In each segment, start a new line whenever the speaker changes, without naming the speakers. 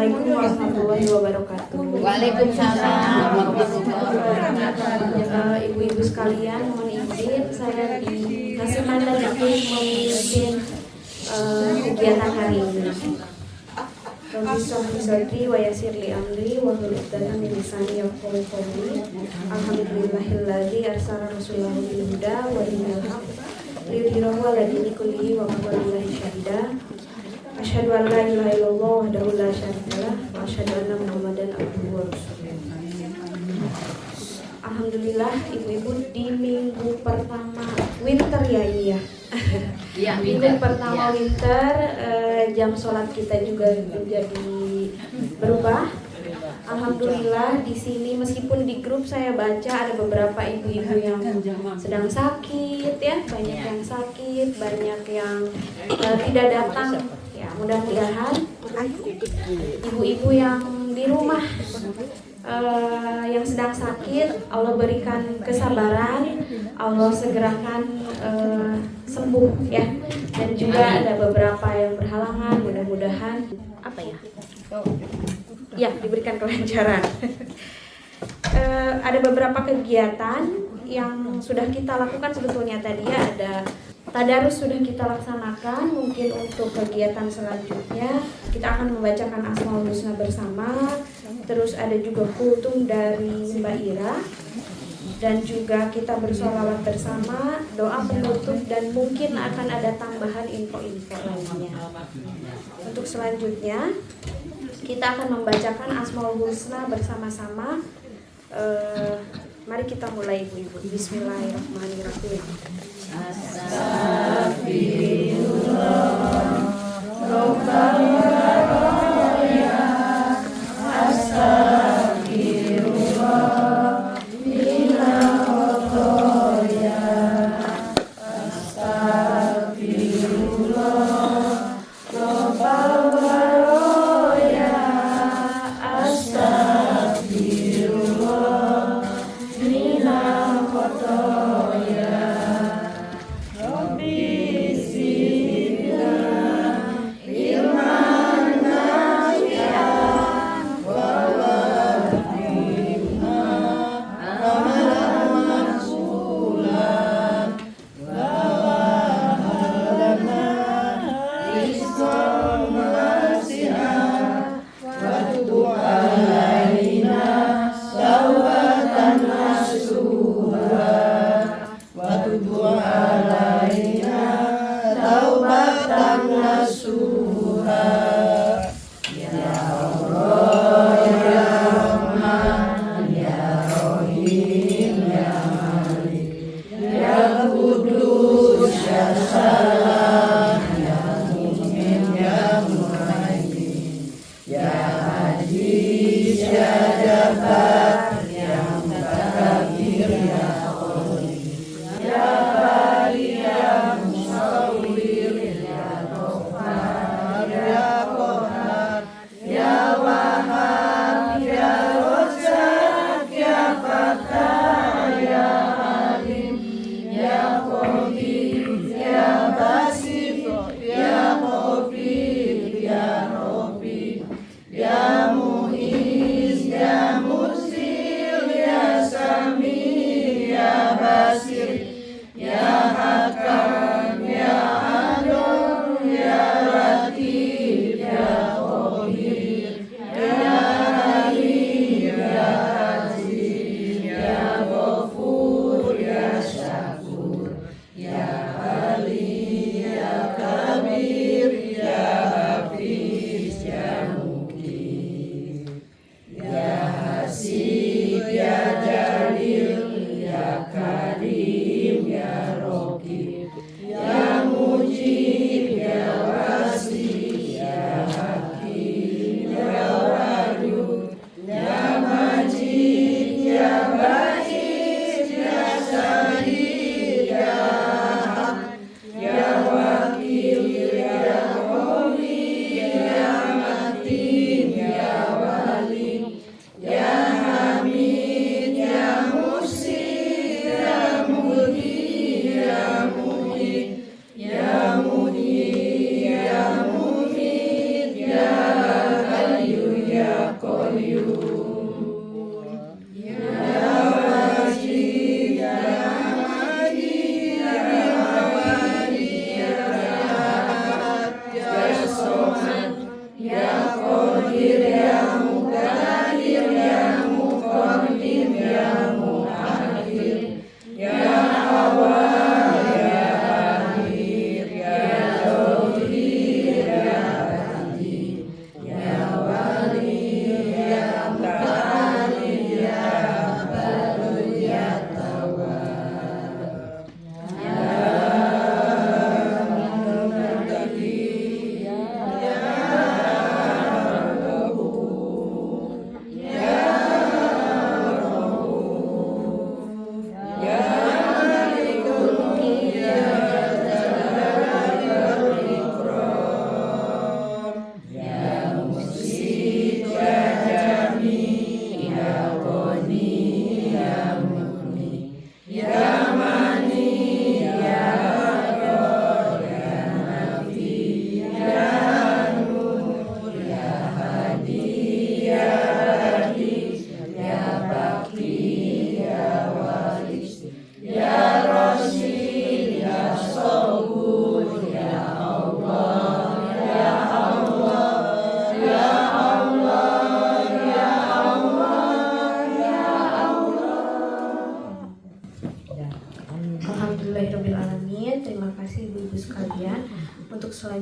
Assalamualaikum warahmatullahi wabarakatuh.
Waalaikumsalam warahmatullahi wabarakatuh.
Ibu-ibu sekalian, mohon izin saya dikasih mandat untuk memimpin kegiatan hari ini. Rabbi shrah li sadri wa yassir li amri wahlul 'uqdatam min lisani yafqahu qawli. Alhamdulillahilladzi arsala rasulahu bil huda wa dinil haqq liyudhhirahu 'ala dini kullihi wa kafa billahi syahida. Asyhadu an la ilaha illallah wahdahu la syarikalah wa asyhadu anna Muhammadan abduhu wa rasuluh. Alhamdulillah ibu-ibu di minggu pertama winter ya ini ya.
Iya,
Minggu pertama winter jam sholat kita juga menjadi berubah. Alhamdulillah di sini meskipun di grup saya baca ada beberapa ibu-ibu yang sedang sakit ya, banyak yang sakit, banyak yang tidak datang. Ya, mudah-mudahan ibu-ibu yang di rumah yang sedang sakit, Allah berikan kesabaran, Allah segerakan sembuh ya. Dan juga ada beberapa yang berhalangan, mudah-mudahan diberikan kelancaran. Ada beberapa kegiatan yang sudah kita lakukan sebetulnya tadi ya, ada tadarus sudah kita laksanakan. Mungkin untuk kegiatan selanjutnya kita akan membacakan Asmaul Husna bersama. Terus ada juga kultum dari Mbak Ira. Dan juga kita bersolawat bersama, doa penutup, dan mungkin akan ada tambahan info-info lainnya. Untuk selanjutnya kita akan membacakan Asmaul Husna bersama-sama. Mari kita mulai ibu-ibu. Bismillahirrahmanirrahim. Astagfirullah Rabbana ya Astagfirullah Bila khotoya Astagfirullah Rabbana ya Astagfirullah Bila khotoya Rabbi zidna ilman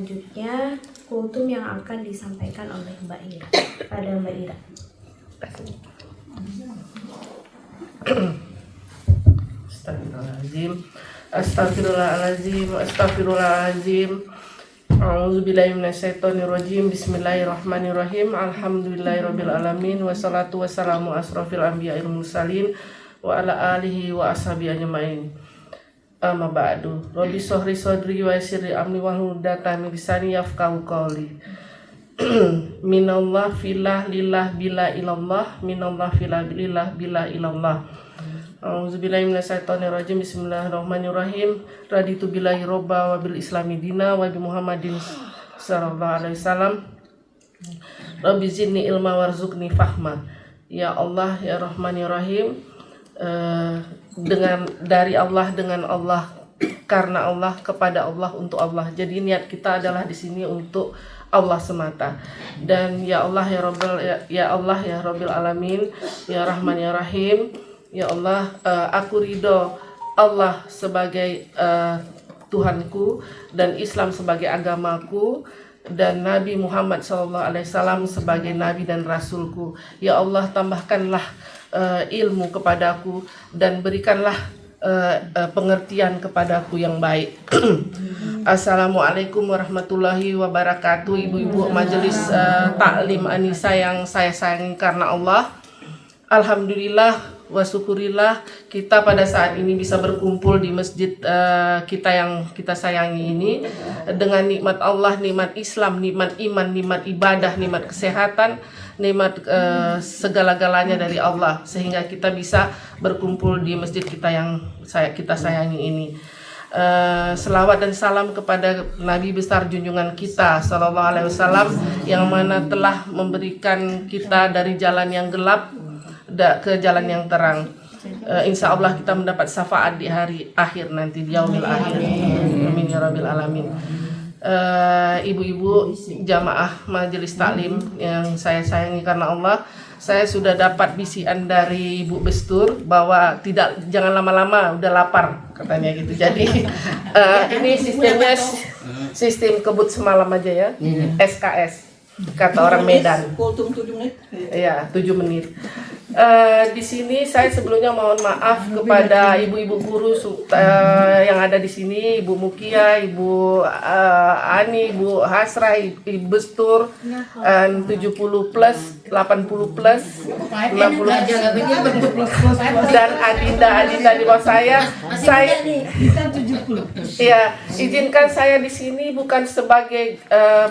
selanjutnya kultum yang akan disampaikan oleh Mbak Ira. Pada Mbak Ira.
Astagfirullahaladzim. A'udzubillahi minasyaitonirrajim. Bismillahirrahmanirrahim. Alhamdulillahirabbil alamin wassalatu wassalamu asrofil anbiya'il mursalin wa ala alihi wa ashabihi ajmain. Amma ba'du. Rabbi shrah sadri wa yassir amri wahlul 'uqdatam min lisani yafqahu qawli. Minallah filah lillah bila ilallah, minallah filah lillah bila ilallah. A'udzubillahi minasyaitonirrajim. Bismillahirrahmanirrahim. Raditu billahi robba wa bil islami dina wa bi Muhammadin sallallahu alaihi wasallam. Rabbi zidni ilma warzuqni fahma. Ya Allah, ya Rahman ya Rahim. Dari Allah, dengan Allah, karena Allah, kepada Allah, untuk Allah. Jadi niat kita adalah di sini untuk Allah semata. Dan ya Allah ya Rabbul ya Rabbil alamin, ya Rahman ya Rahim. Ya Allah, aku ridho Allah sebagai Tuhanku dan Islam sebagai agamaku dan Nabi Muhammad SAW sebagai Nabi dan Rasulku. Ya Allah, tambahkanlah ilmu kepadaku dan berikanlah pengertian kepadaku yang baik. Assalamualaikum warahmatullahi wabarakatuh. Ibu-ibu majelis taklim Anisa yang saya sayangi karena Allah. Alhamdulillah wa syukurillah kita pada saat ini bisa berkumpul di masjid kita yang kita sayangi ini dengan nikmat Allah, nikmat Islam, nikmat iman, nikmat ibadah, nikmat kesehatan, nikmat segala-galanya dari Allah, sehingga kita bisa berkumpul di masjid kita yang kita sayangi ini. Selawat dan salam kepada Nabi besar junjungan kita sallallahu alaihi wasallam yang mana telah memberikan kita dari jalan yang gelap ke jalan yang terang. Insya Allah kita mendapat syafaat di hari akhir nanti, di yaumil akhir. Amin ya rabbil alamin. Ibu-ibu jamaah majelis taklim yang saya sayangi karena Allah, saya sudah dapat bisian dari Ibu Bestur bahwa jangan lama-lama, udah lapar katanya gitu. Jadi ini sistemnya sistem kebut semalam aja ya, SKS kata orang Medan.
Kultum 7 menit.
Iya, 7 menit. Di sini saya sebelumnya mohon maaf kepada ibu-ibu guru yang ada di sini, Ibu Mukia, Ibu Ani, Ibu Hasrah, Ibu Bestur, 70 plus, 80 plus, 50 dan Adinda di bawah saya. Ya, izinkan saya di sini bukan sebagai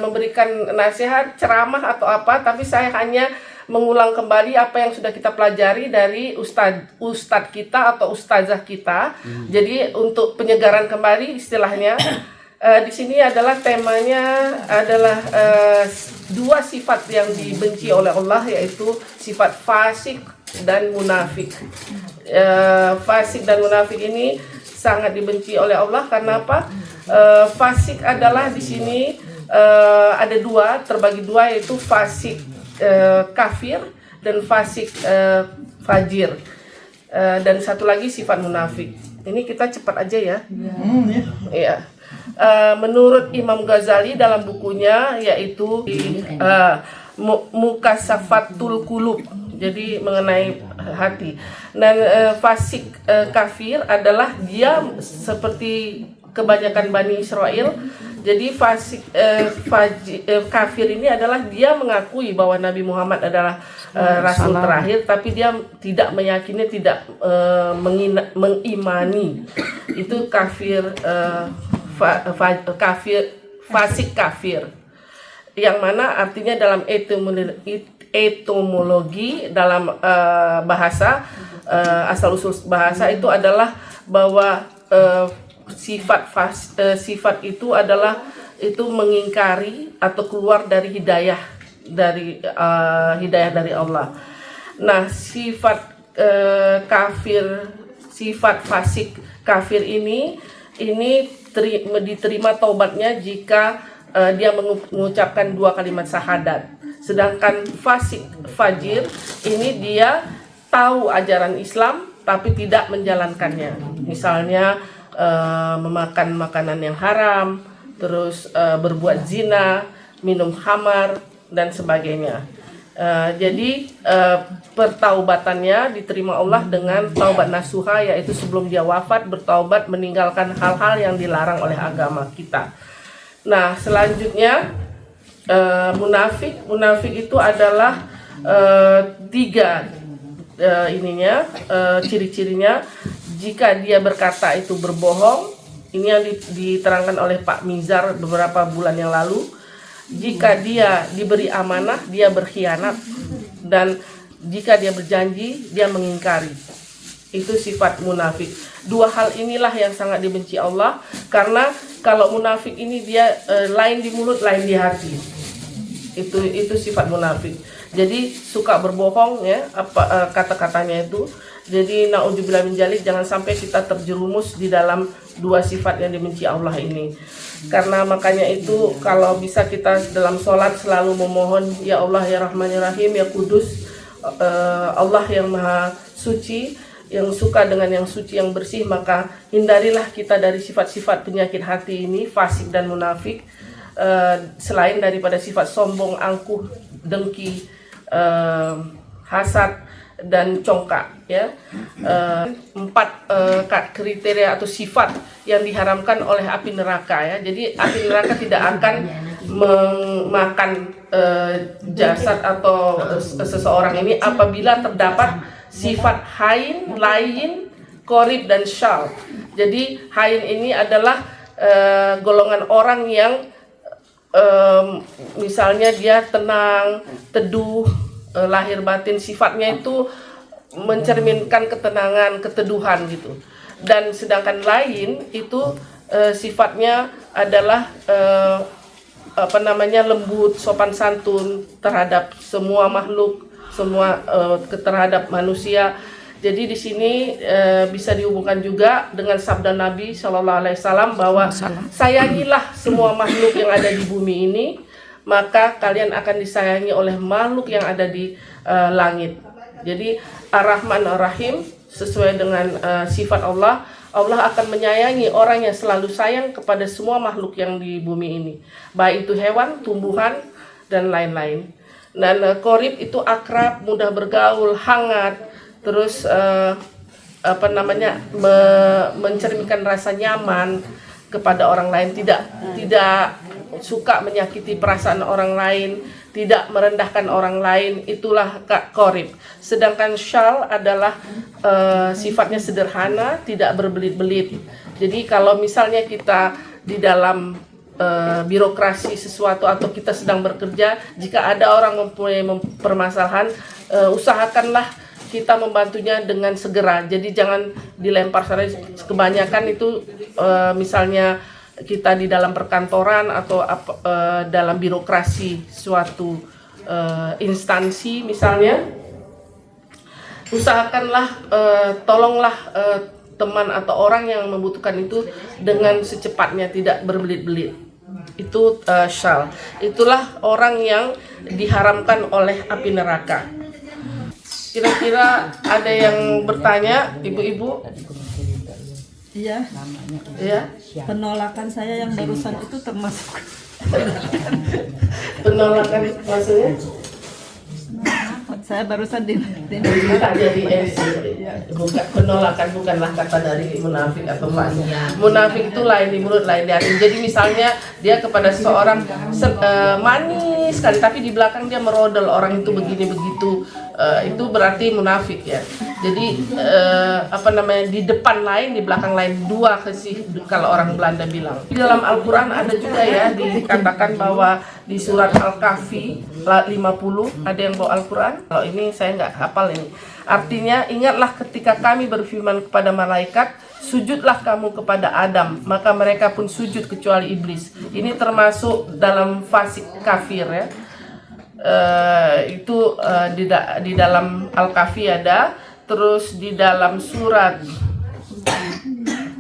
memberikan nasihat, ceramah atau apa, tapi saya hanya mengulang kembali apa yang sudah kita pelajari dari ustadz kita atau ustazah kita. Jadi untuk penyegaran kembali istilahnya, di sini adalah temanya adalah 2 sifat yang dibenci oleh Allah, yaitu sifat fasik dan munafik. Fasik dan munafik ini sangat dibenci oleh Allah karena apa? Fasik adalah di sini ada 2, terbagi 2, yaitu fasik kafir dan fasik fajir, dan satu lagi sifat munafik. Ini kita cepat aja ya. Ya. Menurut Imam Ghazali dalam bukunya yaitu Mukasafatul Qulub, jadi mengenai hati. Dan fasik kafir adalah dia seperti kebanyakan Bani Israel. Jadi fasik kafir ini adalah dia mengakui bahwa Nabi Muhammad adalah Rasul terakhir, tapi dia tidak meyakini, tidak mengimani. Itu kafir, fasik kafir. Yang mana artinya dalam etimologi dalam bahasa, asal-usul bahasa itu adalah bahwa sifat itu adalah mengingkari atau keluar dari hidayah dari Allah. Nah, sifat kafir, sifat fasik kafir ini diterima taubatnya jika dia mengucapkan 2 kalimat syahadat. Sedangkan fasik fajir ini dia tahu ajaran Islam tapi tidak menjalankannya. Misalnya memakan makanan yang haram, terus berbuat zina, minum khamar dan sebagainya. Jadi pertaubatannya diterima Allah dengan taubat nasuha, yaitu sebelum dia wafat bertaubat meninggalkan hal-hal yang dilarang oleh agama kita. Nah, selanjutnya munafik itu adalah tiga ciri-cirinya. Jika dia berkata itu berbohong, ini yang diterangkan oleh Pak Mizar beberapa bulan yang lalu. Jika dia diberi amanah, dia berkhianat, dan jika dia berjanji, dia mengingkari. Itu sifat munafik. Dua hal inilah yang sangat dibenci Allah, karena kalau munafik ini dia lain di mulut, lain di hati. Itu sifat munafik. Jadi suka berbohong ya, kata-katanya itu. Jadi naudzubillah min dzalik, jangan sampai kita terjerumus di dalam dua sifat yang dibenci Allah ini. Karena makanya itu kalau bisa kita dalam sholat selalu memohon, ya Allah ya Rahman ya Rahim ya Kudus, Allah yang Maha Suci, yang suka dengan yang suci, yang bersih, maka hindarilah kita dari sifat-sifat penyakit hati ini, fasik dan munafik, selain daripada sifat sombong, angkuh, dengki, hasad dan congkak ya. 4 kriteria atau sifat yang diharamkan oleh api neraka ya. Jadi api neraka tidak akan memakan jasad atau seseorang ini apabila terdapat sifat hain, lain, qorib dan syal. Jadi hain ini adalah golongan orang yang misalnya dia tenang, teduh, lahir batin sifatnya itu mencerminkan ketenangan, keteduhan gitu. Dan sedangkan lain itu sifatnya adalah lembut, sopan santun terhadap semua makhluk, terhadap manusia. Jadi di sini bisa dihubungkan juga dengan sabda Nabi Shallallahu Alaihi Wasallam bahwa sayangilah semua makhluk yang ada di bumi ini, maka kalian akan disayangi oleh makhluk yang ada di langit. Jadi Ar-Rahman Ar-Rahim sesuai dengan sifat Allah. Allah akan menyayangi orang yang selalu sayang kepada semua makhluk yang di bumi ini, baik itu hewan, tumbuhan dan lain-lain. Dan qorib itu akrab, mudah bergaul, hangat, terus mencerminkan rasa nyaman kepada orang lain, tidak suka menyakiti perasaan orang lain, tidak merendahkan orang lain. Itulah qorib. Sedangkan syal adalah sifatnya sederhana, tidak berbelit-belit. Jadi kalau misalnya kita di dalam birokrasi sesuatu atau kita sedang bekerja, jika ada orang mempunyai permasalahan, usahakanlah kita membantunya dengan segera. Jadi jangan dilempar sana. Kebanyakan itu misalnya kita di dalam perkantoran atau dalam birokrasi suatu instansi misalnya, usahakanlah tolonglah teman atau orang yang membutuhkan itu dengan secepatnya, tidak berbelit-belit. Itu syal. Itulah orang yang diharamkan oleh api neraka. Kira-kira ada yang bertanya, ibu-ibu?
Iya.
Ya.
Penolakan saya yang barusan itu termasuk
Penolakan maksudnya?
saya barusan di
Jadi bukan penolakan, bukanlah kata dari munafik atau fasik. Munafik itu lain di mulut, lain di hati. Jadi misalnya dia kepada seseorang manis sekali, tapi di belakang dia merodol orang itu begini begitu, itu berarti munafik ya. Jadi di depan lain, di belakang lain, dua sih kalau orang Belanda bilang. Di dalam Al-Quran ada juga ya dikatakan bahwa di surat Al-Kahfi 50 ada yang bawa Al-Quran. Kalau ini saya nggak hafal ini. Artinya, ingatlah ketika kami berfirman kepada malaikat, sujudlah kamu kepada Adam, maka mereka pun sujud kecuali iblis. Ini termasuk dalam fasik kafir ya. Itu di dalam Al-Kahfi ada. Terus di dalam surat,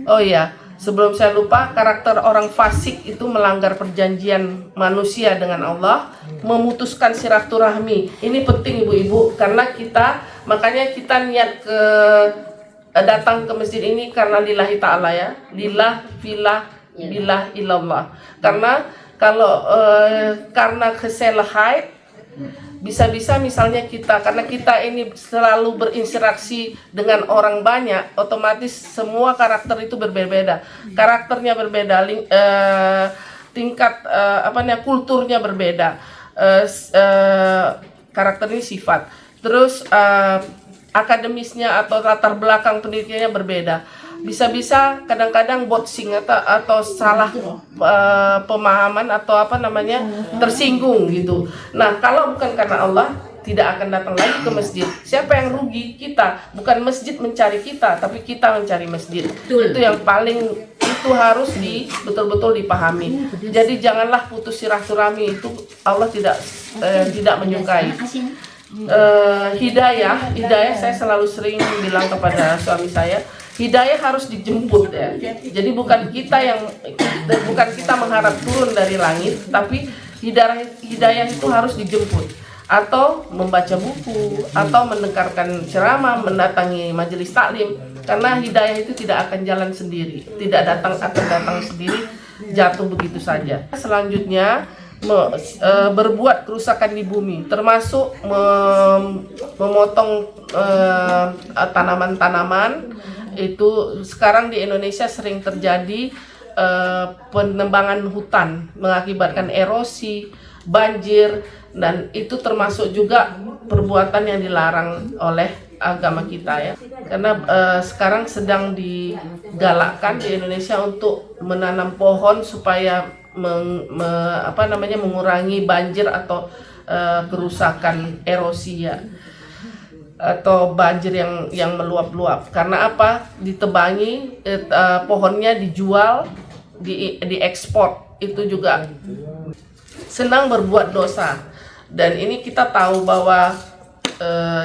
oh ya, sebelum saya lupa, karakter orang fasik itu melanggar perjanjian manusia dengan Allah, memutuskan silaturahmi. Ini penting ibu-ibu, karena makanya kita niat datang ke masjid ini karena lillahi ta'ala ya, lillah, filah, billah ilallah. Karena kalau karena kesalahan bisa-bisa misalnya karena kita ini selalu berinteraksi dengan orang banyak, otomatis semua karakter itu berbeda. Karakternya berbeda, tingkat kulturnya berbeda. Karakter ini sifat. Terus akademisnya atau latar belakang pendidikannya berbeda. Bisa-bisa kadang-kadang botsing atau salah pemahaman atau tersinggung gitu. Nah, kalau bukan karena Allah, tidak akan datang lagi ke masjid. Siapa yang rugi? Kita. Bukan masjid mencari kita, tapi kita mencari masjid. Itu yang paling harus betul-betul dipahami. Jadi janganlah putus silaturahmi, itu Allah tidak menyukai. Hidayah saya selalu sering bilang kepada suami saya, hidayah harus dijemput ya. Jadi bukan kita mengharap turun dari langit, tapi hidayah itu harus dijemput, atau membaca buku, atau mendengarkan ceramah, mendatangi majelis taklim. Karena hidayah itu tidak akan jalan sendiri, akan datang sendiri, jatuh begitu saja. Selanjutnya berbuat kerusakan di bumi, termasuk memotong tanaman-tanaman. Itu sekarang di Indonesia sering terjadi penebangan hutan mengakibatkan erosi, banjir, dan itu termasuk juga perbuatan yang dilarang oleh agama kita ya. Karena sekarang sedang digalakkan di Indonesia untuk menanam pohon supaya mengurangi banjir atau kerusakan erosi ya, atau banjir yang meluap-luap. Karena apa? Ditebangi, pohonnya dijual, diekspor. Itu juga senang berbuat dosa. Dan ini kita tahu bahwa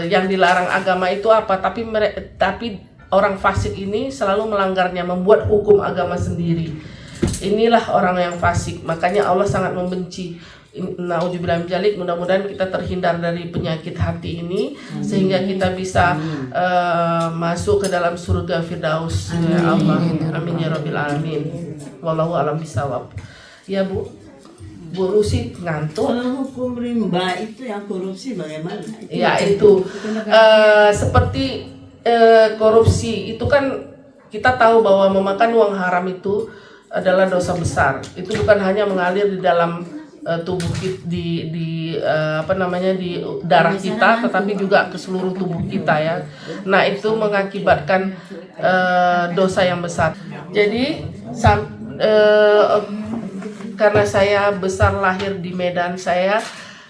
yang dilarang agama itu apa, tapi orang fasik ini selalu melanggarnya, membuat hukum agama sendiri. Inilah orang yang fasik, makanya Allah sangat membenci. Nauzubillah min dzalik. Mudah-mudahan kita terhindar dari penyakit hati ini, sehingga kita bisa masuk ke dalam surga Firdaus. Ya Allah, amin ya rabbil alamin. Wallahu a'lam bishawab. Ya Bu Rusi ngantuk.
Kalau hukum rimba itu yang korupsi bagaimana?
Ya itu seperti korupsi itu kan kita tahu bahwa memakan uang haram itu adalah dosa besar. Itu bukan hanya mengalir di dalam tubuh kita, di darah kita, tetapi juga ke seluruh tubuh kita ya. Nah, itu mengakibatkan dosa yang besar. Jadi karena saya besar lahir di Medan, saya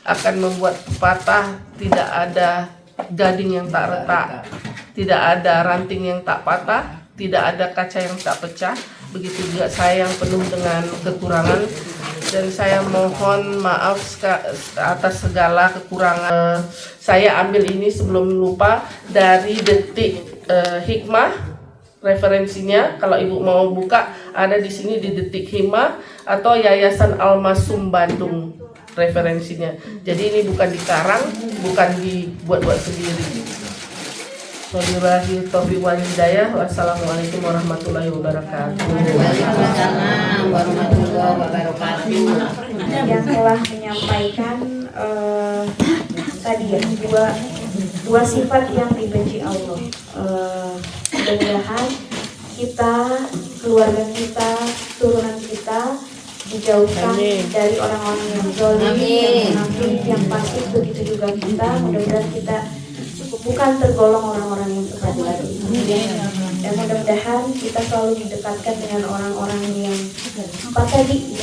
akan membuat pepatah, tidak ada gading yang tak retak, tidak ada ranting yang tak patah, tidak ada kaca yang tak pecah. Begitu juga saya yang penuh dengan kekurangan, dan saya mohon maaf atas segala kekurangan. Saya ambil ini sebelum lupa dari Detik Hikmah. Referensinya kalau Ibu mau buka ada di sini di Detik Hikmah atau Yayasan Al-Masum Bandung referensinya. Jadi ini bukan dikarang, bukan dibuat-buat sendiri. Wabillahi taufiq wal hidayah. Wassalamualaikum warahmatullahi wabarakatuh.
Waalaikumsalam warahmatullahi wabarakatuh.
Yang telah menyampaikan tadi ya dua sifat yang dibenci Allah. Mudah-mudahan kita, keluarga kita, turunan kita dijauhkan dari orang-orang yang zalim, yang munafik, yang fasik. Begitu juga kita, mudah-mudahan kita bukan tergolong orang-orang yang berbuat itu. Dan mudah-mudahan kita selalu didekatkan dengan orang-orang yang empat tadi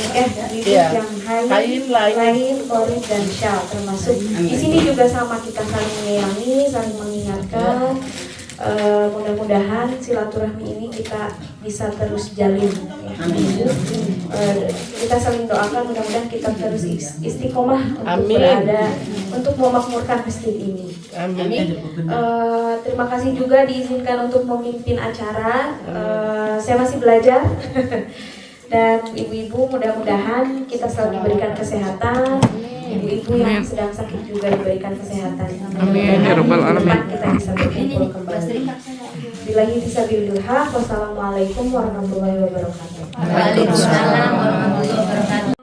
ya, yang hain, qorib, dan syal, termasuk di sini juga sama, kita saling menyayangi, saling mengingatkan. Mudah-mudahan silaturahmi ini kita bisa terus jalin ya. Kita saling doakan, mudah-mudahan kita terus istiqomah untuk berada, untuk memakmurkan masjid ini. Amin. Terima kasih juga diizinkan untuk memimpin acara. Saya masih belajar. Dan ibu-ibu, mudah-mudahan kita selalu diberikan kesehatan. Ibu-ibu yang sedang sakit juga diberikan kesehatan.
Amin ya rabbal alamin.
Kita bisa berkumpul kembali. Billahi fisabilillah. Wassalamualaikum warahmatullahi wabarakatuh.
Waalaikumsalam warahmatullahi wabarakatuh.